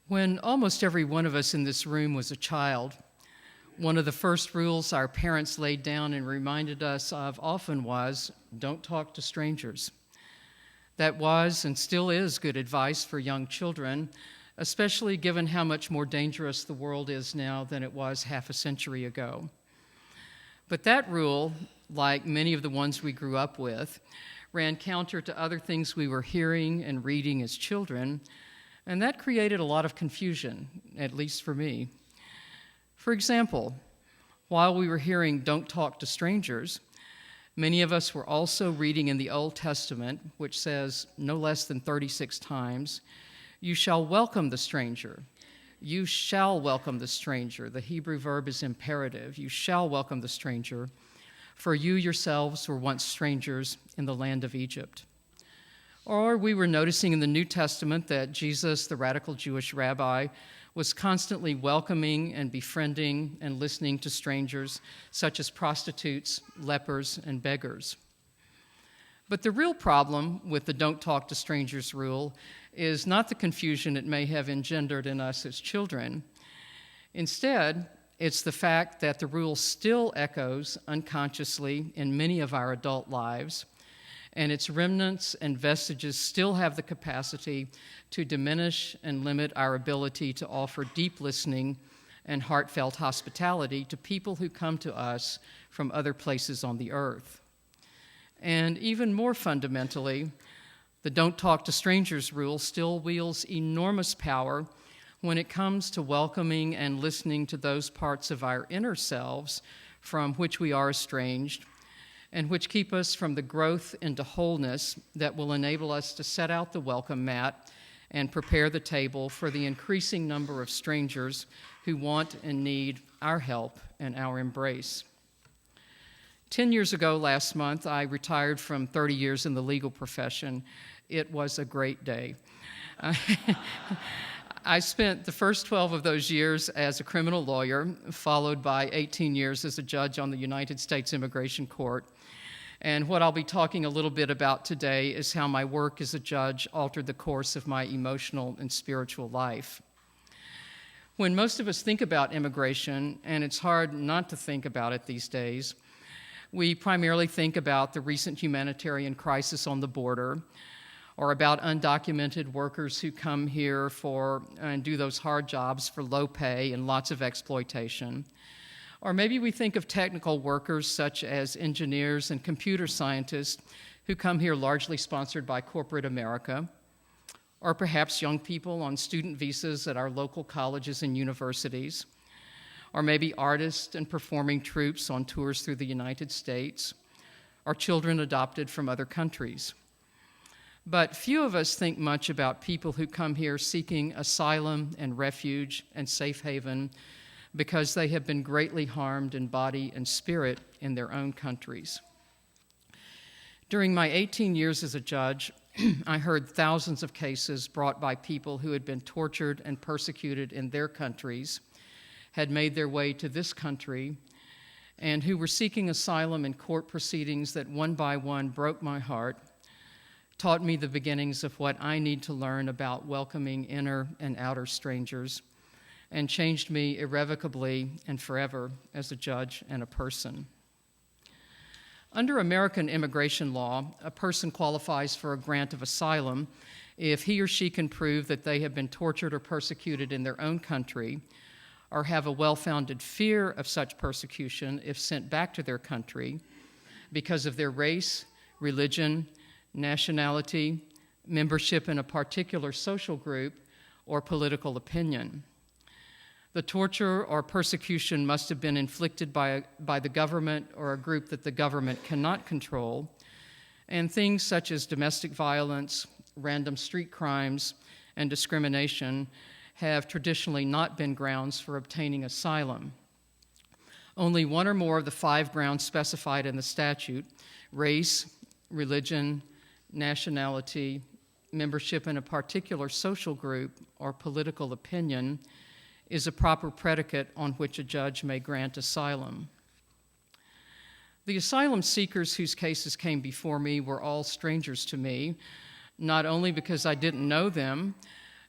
When almost every one of us in this room was a child, one of the first rules our parents laid down and reminded us of often was, don't talk to strangers. That was and still is good advice for young children, especially given how much more dangerous the world is now than it was half a century ago. But that rule, like many of the ones we grew up with, ran counter to other things we were hearing and reading as children, and that created a lot of confusion, at least for me. For example, while we were hearing "don't talk to strangers," many of us were also reading in the Old Testament, which says no less than 36 times, "You shall welcome the stranger." You shall welcome the stranger. The Hebrew verb is imperative. You shall welcome the stranger, for you yourselves were once strangers in the land of Egypt. Or we were noticing in the New Testament that Jesus, the radical Jewish rabbi, was constantly welcoming and befriending and listening to strangers, such as prostitutes, lepers, and beggars. But the real problem with the "don't talk to strangers" rule is not the confusion it may have engendered in us as children. Instead, it's the fact that the rule still echoes unconsciously in many of our adult lives, and its remnants and vestiges still have the capacity to diminish and limit our ability to offer deep listening and heartfelt hospitality to people who come to us from other places on the earth. And even more fundamentally, the "don't talk to strangers" rule still wields enormous power when it comes to welcoming and listening to those parts of our inner selves from which we are estranged, and which keep us from the growth into wholeness that will enable us to set out the welcome mat and prepare the table for the increasing number of strangers who want and need our help and our embrace. 10 years ago last month, I retired from 30 years in the legal profession. It was a great day. I spent the first 12 of those years as a criminal lawyer, followed by 18 years as a judge on the United States Immigration Court. And what I'll be talking a little bit about today is how my work as a judge altered the course of my emotional and spiritual life. When most of us think about immigration, and it's hard not to think about it these days, we primarily think about the recent humanitarian crisis on the border, or about undocumented workers who come here and do those hard jobs for low pay and lots of exploitation. Or maybe we think of technical workers such as engineers and computer scientists who come here largely sponsored by corporate America. Or perhaps young people on student visas at our local colleges and universities. Or maybe artists and performing troupes on tours through the United States. Or children adopted from other countries. But few of us think much about people who come here seeking asylum and refuge and safe haven because they have been greatly harmed in body and spirit in their own countries. During my 18 years as a judge, I heard thousands of cases brought by people who had been tortured and persecuted in their countries, had made their way to this country, and who were seeking asylum in court proceedings that one by one broke my heart, taught me the beginnings of what I need to learn about welcoming inner and outer strangers, and changed me irrevocably and forever as a judge and a person. Under American immigration law, a person qualifies for a grant of asylum if he or she can prove that they have been tortured or persecuted in their own country, or have a well-founded fear of such persecution if sent back to their country because of their race, religion, nationality, membership in a particular social group, or political opinion. The torture or persecution must have been inflicted by the government or a group that the government cannot control, and things such as domestic violence, random street crimes, and discrimination have traditionally not been grounds for obtaining asylum. Only one or more of the 5 grounds specified in the statute, race, religion, nationality, membership in a particular social group, or political opinion, is a proper predicate on which a judge may grant asylum. The asylum seekers whose cases came before me were all strangers to me, not only because I didn't know them,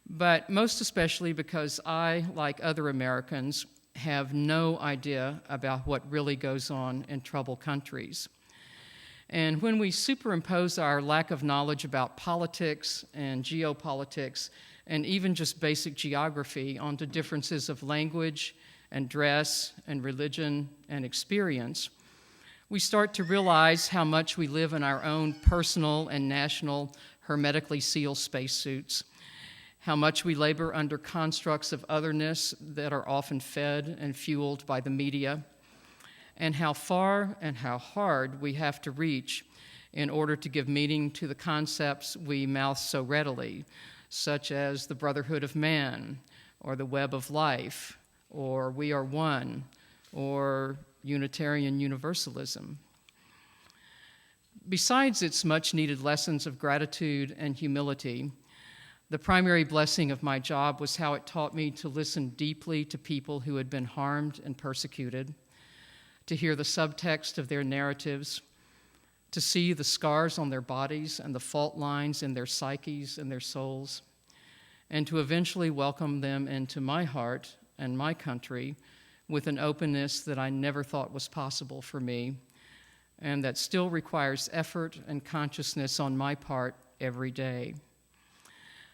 but most especially because I, like other Americans, have no idea about what really goes on in troubled countries. And when we superimpose our lack of knowledge about politics and geopolitics and even just basic geography onto differences of language and dress and religion and experience, we start to realize how much we live in our own personal and national hermetically sealed spacesuits, how much we labor under constructs of otherness that are often fed and fueled by the media, and how far and how hard we have to reach in order to give meaning to the concepts we mouth so readily, such as the brotherhood of man, or the web of life, or we are one, or Unitarian Universalism. Besides its much-needed lessons of gratitude and humility, the primary blessing of my job was how it taught me to listen deeply to people who had been harmed and persecuted, to hear the subtext of their narratives, to see the scars on their bodies and the fault lines in their psyches and their souls, and to eventually welcome them into my heart and my country with an openness that I never thought was possible for me, and that still requires effort and consciousness on my part every day.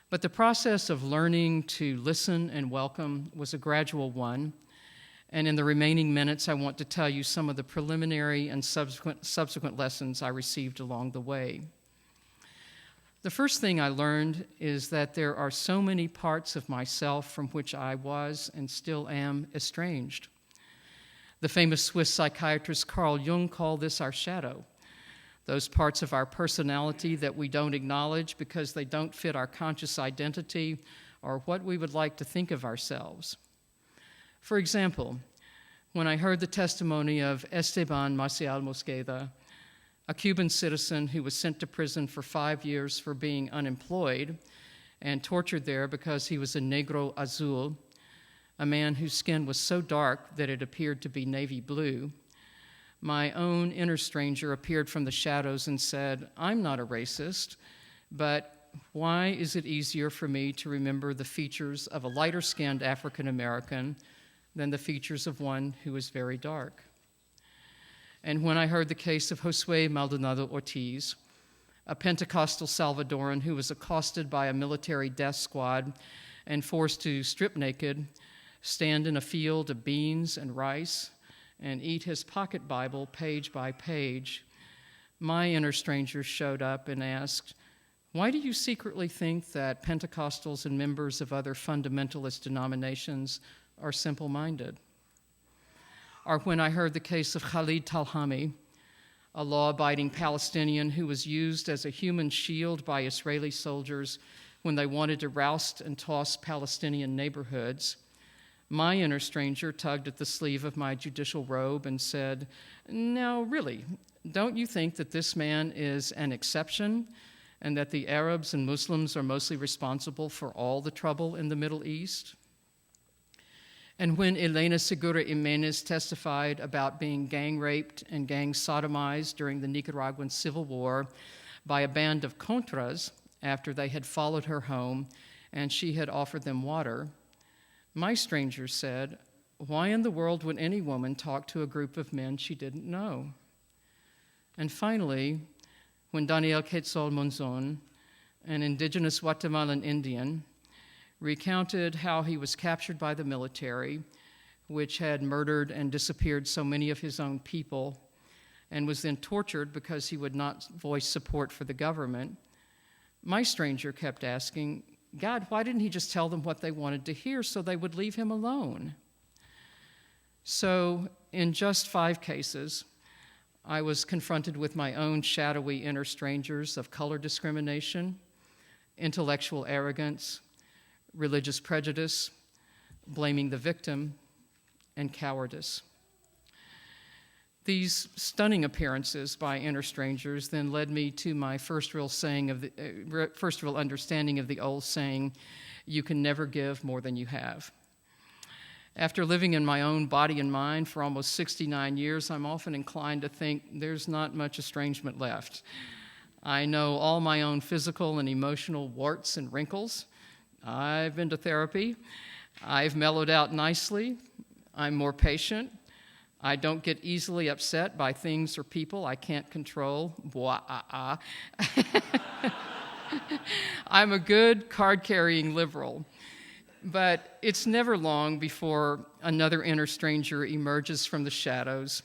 But the process of learning to listen and welcome was a gradual one, and in the remaining minutes, I want to tell you some of the preliminary and subsequent lessons I received along the way. The first thing I learned is that there are so many parts of myself from which I was and still am estranged. The famous Swiss psychiatrist Carl Jung called this our shadow, those parts of our personality that we don't acknowledge because they don't fit our conscious identity or what we would like to think of ourselves. For example, when I heard the testimony of Esteban Maciel Mosqueda, a Cuban citizen who was sent to prison for 5 years for being unemployed and tortured there because he was a negro azul, a man whose skin was so dark that it appeared to be navy blue, my own inner stranger appeared from the shadows and said, "I'm not a racist, but why is it easier for me to remember the features of a lighter-skinned African American than the features of one who is very dark?" And when I heard the case of Josue Maldonado Ortiz, a Pentecostal Salvadoran who was accosted by a military death squad and forced to strip naked, stand in a field of beans and rice, and eat his pocket Bible page by page, my inner stranger showed up and asked, "Why do you secretly think that Pentecostals and members of other fundamentalist denominations are simple-minded?" Or when I heard the case of Khalid Talhami, a law-abiding Palestinian who was used as a human shield by Israeli soldiers when they wanted to roust and toss Palestinian neighborhoods, my inner stranger tugged at the sleeve of my judicial robe and said, "Now, really, don't you think that this man is an exception and that the Arabs and Muslims are mostly responsible for all the trouble in the Middle East?" And when Elena Segura Jimenez testified about being gang raped and gang sodomized during the Nicaraguan Civil War by a band of Contras after they had followed her home and she had offered them water, my stranger said, "Why in the world would any woman talk to a group of men she didn't know?" And finally, when Daniel Quetzal Monzon, an indigenous Guatemalan Indian, recounted how he was captured by the military, which had murdered and disappeared so many of his own people, and was then tortured because he would not voice support for the government, my stranger kept asking, "God, why didn't he just tell them what they wanted to hear so they would leave him alone?" So, in just 5 cases, I was confronted with my own shadowy inner strangers of color discrimination, intellectual arrogance, religious prejudice, blaming the victim, and cowardice. These stunning appearances by inner strangers then led me to my first real understanding of the old saying, "You can never give more than you have." After living in my own body and mind for almost 69 years, I'm often inclined to think there's not much estrangement left. I know all my own physical and emotional warts and wrinkles. I've been to therapy. I've mellowed out nicely. I'm more patient. I don't get easily upset by things or people I can't control. I'm a good card-carrying liberal. But it's never long before another inner stranger emerges from the shadows,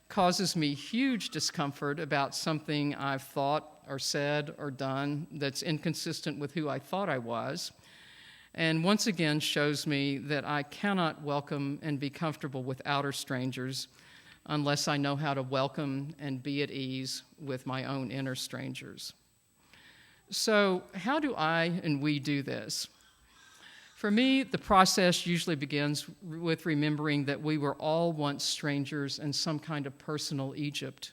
causes me huge discomfort about something I've thought or said or done that's inconsistent with who I thought I was, and once again shows me that I cannot welcome and be comfortable with outer strangers unless I know how to welcome and be at ease with my own inner strangers. So how do I and we do this? For me, the process usually begins with remembering that we were all once strangers in some kind of personal Egypt,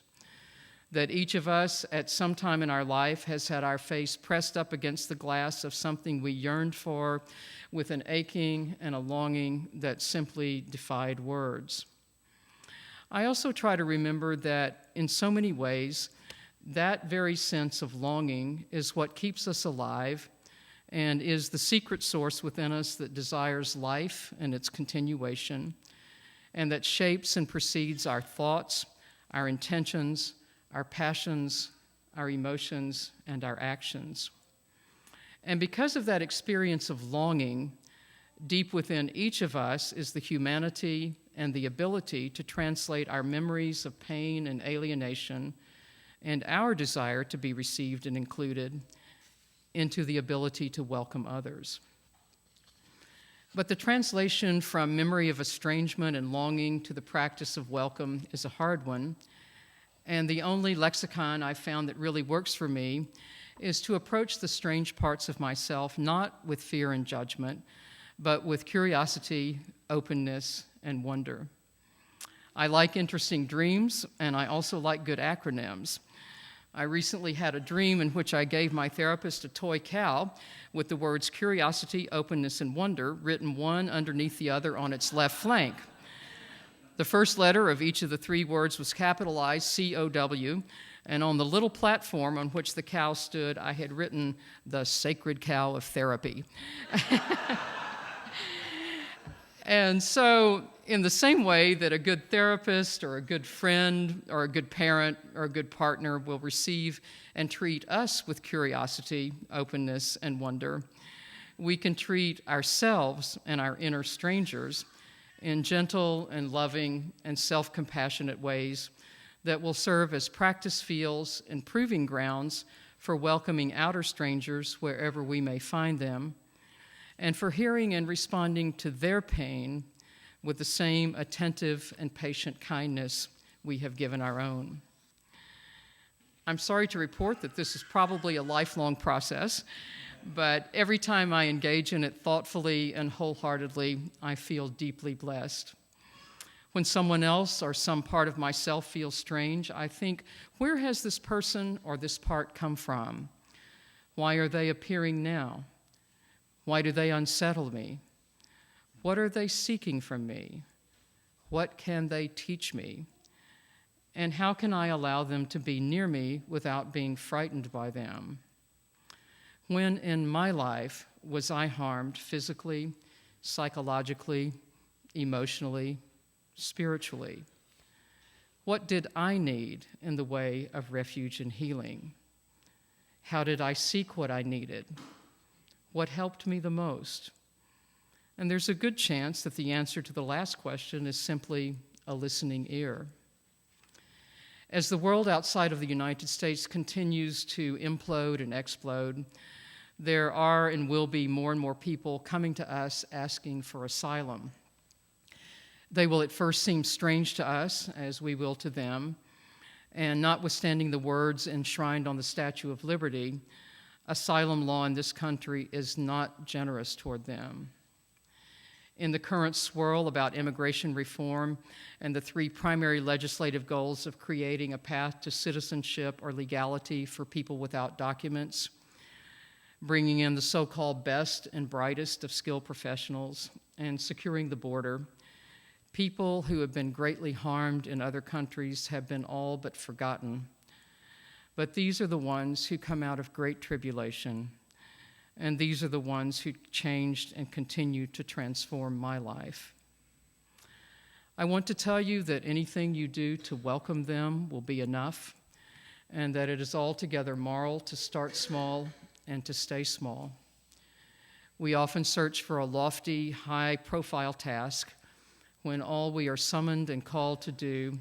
that each of us at some time in our life has had our face pressed up against the glass of something we yearned for with an aching and a longing that simply defied words. I also try to remember that in so many ways, that very sense of longing is what keeps us alive and is the secret source within us that desires life and its continuation, and that shapes and precedes our thoughts, our intentions, our passions, our emotions, and our actions. And because of that experience of longing, deep within each of us is the humanity and the ability to translate our memories of pain and alienation and our desire to be received and included into the ability to welcome others. But the translation from memory of estrangement and longing to the practice of welcome is a hard one, and the only lexicon I've found that really works for me is to approach the strange parts of myself not with fear and judgment, but with curiosity, openness, and wonder. I like interesting dreams, and I also like good acronyms. I recently had a dream in which I gave my therapist a toy cow with the words curiosity, openness, and wonder written one underneath the other on its left flank. The first letter of each of the three words was capitalized C-O-W, and on the little platform on which the cow stood, I had written the sacred cow of therapy. And so, in the same way that a good therapist or a good friend or a good parent or a good partner will receive and treat us with curiosity, openness, and wonder, we can treat ourselves and our inner strangers in gentle and loving and self-compassionate ways that will serve as practice fields and proving grounds for welcoming outer strangers wherever we may find them, and for hearing and responding to their pain with the same attentive and patient kindness we have given our own. I'm sorry to report that this is probably a lifelong process, but every time I engage in it thoughtfully and wholeheartedly, I feel deeply blessed. When someone else or some part of myself feels strange, I think, where has this person or this part come from? Why are they appearing now? Why do they unsettle me? What are they seeking from me? What can they teach me? And how can I allow them to be near me without being frightened by them? When in my life was I harmed physically, psychologically, emotionally, spiritually? What did I need in the way of refuge and healing? How did I seek what I needed? What helped me the most? And there's a good chance that the answer to the last question is simply a listening ear. As the world outside of the United States continues to implode and explode, there are and will be more and more people coming to us asking for asylum. They will at first seem strange to us, as we will to them, and notwithstanding the words enshrined on the Statue of Liberty, asylum law in this country is not generous toward them. In the current swirl about immigration reform and the three primary legislative goals of creating a path to citizenship or legality for people without documents, bringing in the so-called best and brightest of skilled professionals, and securing the border, people who have been greatly harmed in other countries have been all but forgotten. But these are the ones who come out of great tribulation, and these are the ones who changed and continue to transform my life. I want to tell you that anything you do to welcome them will be enough, and that it is altogether moral to start small and to stay small. We often search for a lofty, high-profile task when all we are summoned and called to do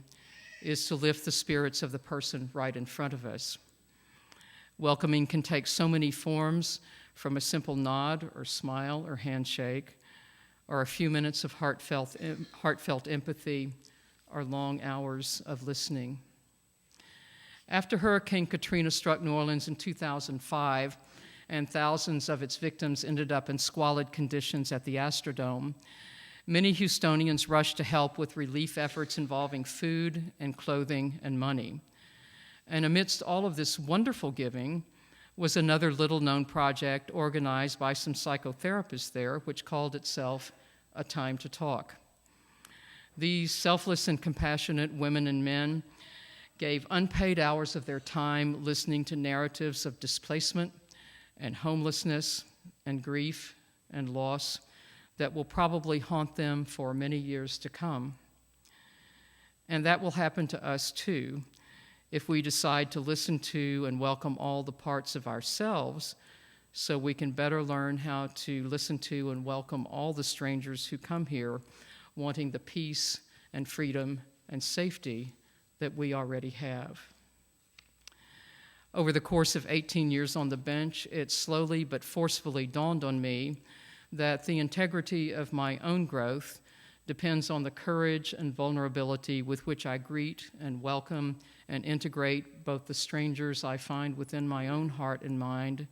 is to lift the spirits of the person right in front of us. Welcoming can take so many forms, from a simple nod or smile or handshake, or a few minutes of heartfelt empathy, or long hours of listening. After Hurricane Katrina struck New Orleans in 2005, and thousands of its victims ended up in squalid conditions at the Astrodome, many Houstonians rushed to help with relief efforts involving food and clothing and money. And amidst all of this wonderful giving was another little-known project organized by some psychotherapists there, which called itself A Time to Talk. These selfless and compassionate women and men gave unpaid hours of their time listening to narratives of displacement and homelessness and grief and loss that will probably haunt them for many years to come. And that will happen to us too, if we decide to listen to and welcome all the parts of ourselves, so we can better learn how to listen to and welcome all the strangers who come here wanting the peace and freedom and safety that we already have. Over the course of 18 years on the bench, it slowly but forcefully dawned on me that the integrity of my own growth depends on the courage and vulnerability with which I greet and welcome and integrate both the strangers I find within my own heart and mind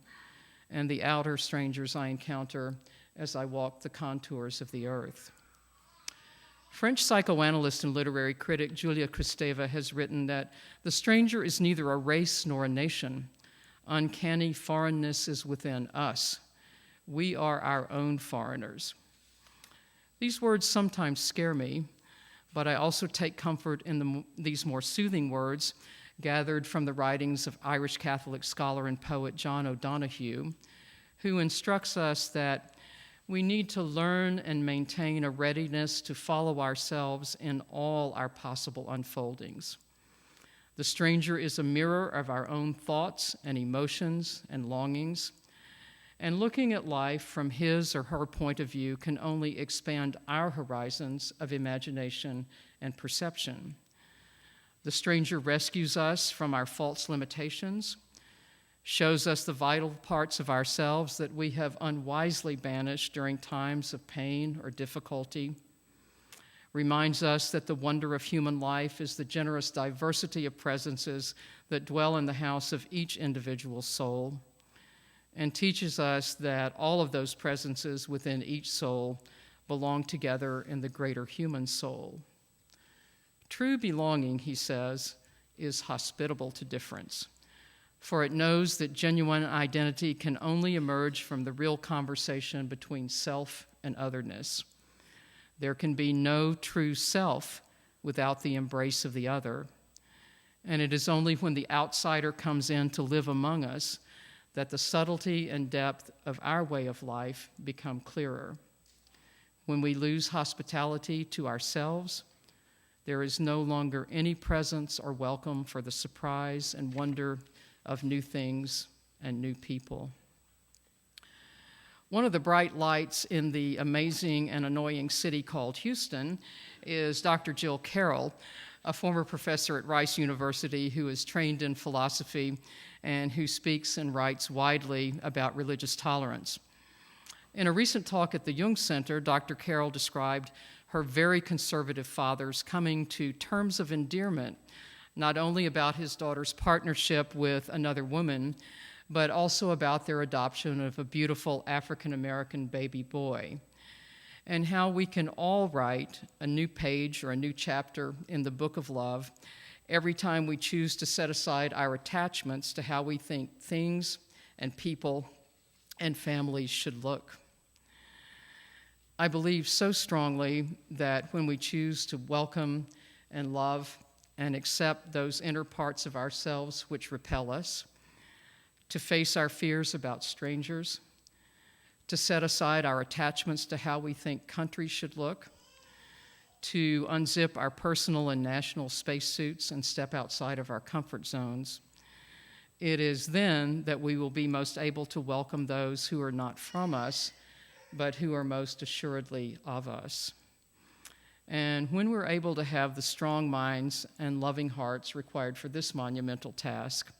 and the outer strangers I encounter as I walk the contours of the earth. French psychoanalyst and literary critic Julia Kristeva has written that the stranger is neither a race nor a nation. Uncanny foreignness is within us. We are our own foreigners. These words sometimes scare me, but I also take comfort in these more soothing words gathered from the writings of Irish Catholic scholar and poet John O'Donoghue, who instructs us that we need to learn and maintain a readiness to follow ourselves in all our possible unfoldings. The stranger is a mirror of our own thoughts and emotions and longings, and looking at life from his or her point of view can only expand our horizons of imagination and perception. The stranger rescues us from our false limitations, shows us the vital parts of ourselves that we have unwisely banished during times of pain or difficulty, reminds us that the wonder of human life is the generous diversity of presences that dwell in the house of each individual soul, and teaches us that all of those presences within each soul belong together in the greater human soul. True belonging, he says, is hospitable to difference, for it knows that genuine identity can only emerge from the real conversation between self and otherness. There can be no true self without the embrace of the other, and it is only when the outsider comes in to live among us that the subtlety and depth of our way of life become clearer. When we lose hospitality to ourselves, there is no longer any presence or welcome for the surprise and wonder of new things and new people. One of the bright lights in the amazing and annoying city called Houston is Dr. Jill Carroll, a former professor at Rice University who is trained in philosophy and who speaks and writes widely about religious tolerance. In a recent talk at the Jung Center, Dr. Carroll described her very conservative father's coming to terms of endearment, not only about his daughter's partnership with another woman, but also about their adoption of a beautiful African-American baby boy, and how we can all write a new page or a new chapter in the book of love every time we choose to set aside our attachments to how we think things and people and families should look. I believe so strongly that when we choose to welcome and love and accept those inner parts of ourselves which repel us, to face our fears about strangers, to set aside our attachments to how we think countries should look, to unzip our personal and national spacesuits and step outside of our comfort zones. It is then that we will be most able to welcome those who are not from us, but who are most assuredly of us. And when we're able to have the strong minds and loving hearts required for this monumental task,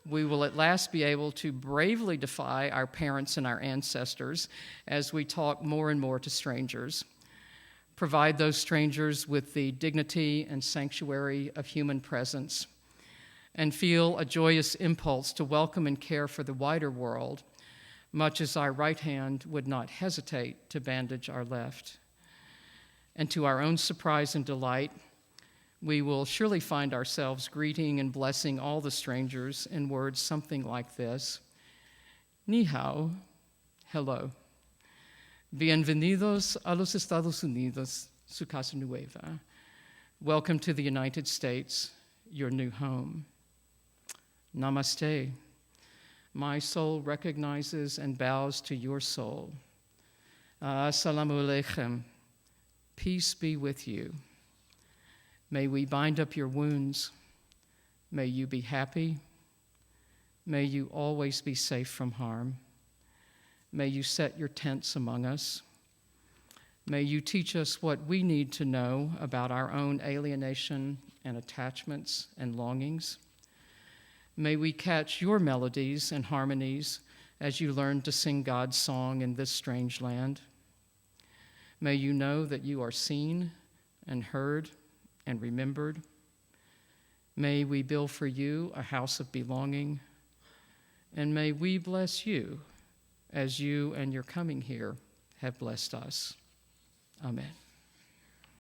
we will at last be able to bravely defy our parents and our ancestors as we talk more and more to strangers, provide those strangers with the dignity and sanctuary of human presence, and feel a joyous impulse to welcome and care for the wider world, much as our right hand would not hesitate to bandage our left. And to our own surprise and delight, we will surely find ourselves greeting and blessing all the strangers in words something like this: Ni hao, hello. Bienvenidos a los Estados Unidos, su casa nueva. Welcome to the United States, your new home. Namaste. My soul recognizes and bows to your soul. Assalamu-alaikum. Peace be with you. May we bind up your wounds. May you be happy. May you always be safe from harm. May you set your tents among us. May you teach us what we need to know about our own alienation and attachments and longings. May we catch your melodies and harmonies as you learn to sing God's song in this strange land. May you know that you are seen and heard and remembered. May we build for you a house of belonging, and may we bless you as you and your coming here have blessed us. Amen.